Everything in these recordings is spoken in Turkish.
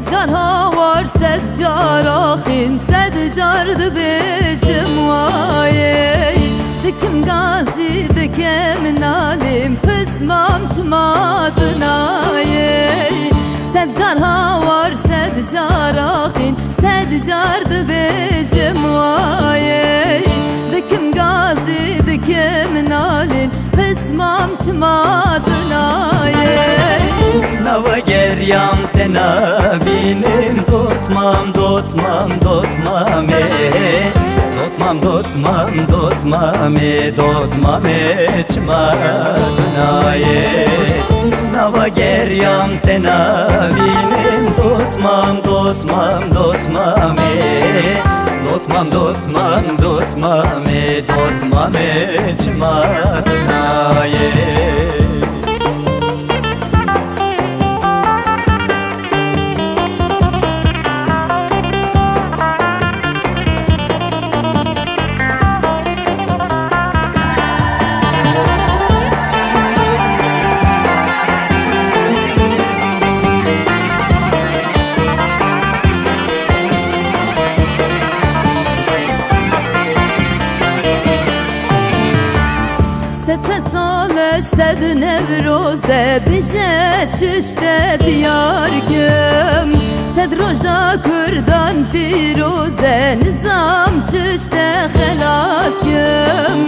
Seccar havar seccar axin seccardı beşim vay. Dikim gazi dikim nalim pısmam çımadına yey. Seccar havar seccar axin seccardı beşim vay. Dikim gazi dikim nalim pısmam çımadına yey. Nava geryam tena binim dotmam dotmam dotmam dotmam dotmam dotmam dotmam çmadnaye. Nava geryam tena binim dotmam dotmam dotmam dotmam dotmam dotmam dotmam çmadnaye. Sed nevroze bişe çüşte diyar güm. Sed roja kurdan firoze nizam çüşte helat güm.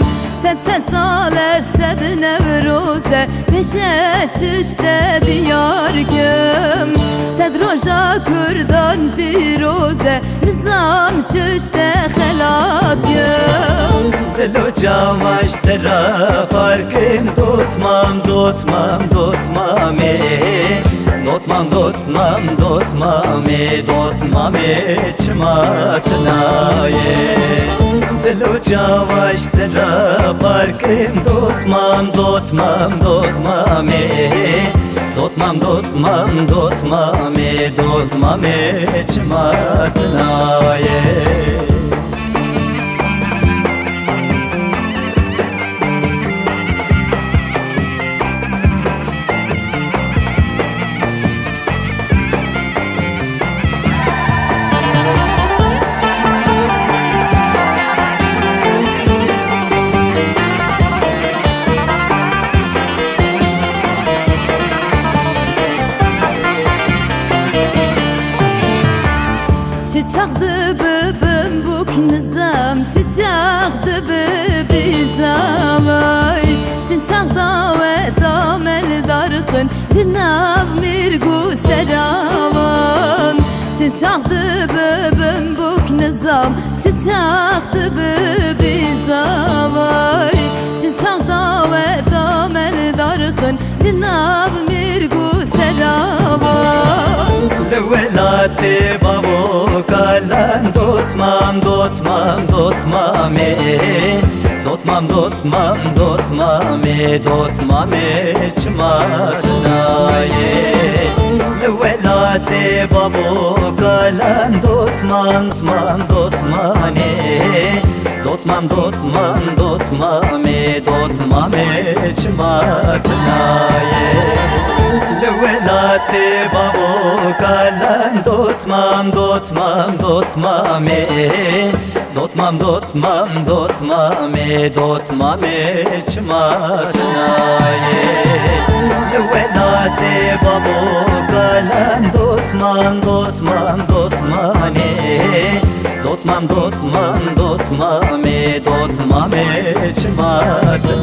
Sed sale sed nevroze bişe çüşte diyar güm. Sed roja kurdan firoze nizam çüşte helat güm. Delo çavaş tera farkım dotmam dotmam dotmam dotmam dotmam dotmam dotmam çmaknaye. Delo çavaş tera farkım dotmam dotmam dotmam dotmam dotmam dotmam dotmam çmaknaye. Çiçekti bibim buk nizam, çiçekti bibizam ay. Çiçek dave damel darkın, dinav mirgu seravan. Çiçekti bibim buk nizam, çiçekti bibizam ay. Çiçek dave damel darkın, dinav mirgu seravan. Levelate babo kalan dotmam dotmam dotmam dotmam dotmam dotmam dotmam çmaknaye. Levelate babo kalan dotmam dotmam dotmam dotmam dotmam dotmam dotmam çmaknaye. Levelate babo kalan dotmam dotmam dotmam dotmam dotmam dotmam dotmam çmaknaye. Levelate babo kalan dotmam dotmam dotmam dotmam dotmam dotmam dotmam çmaknaye.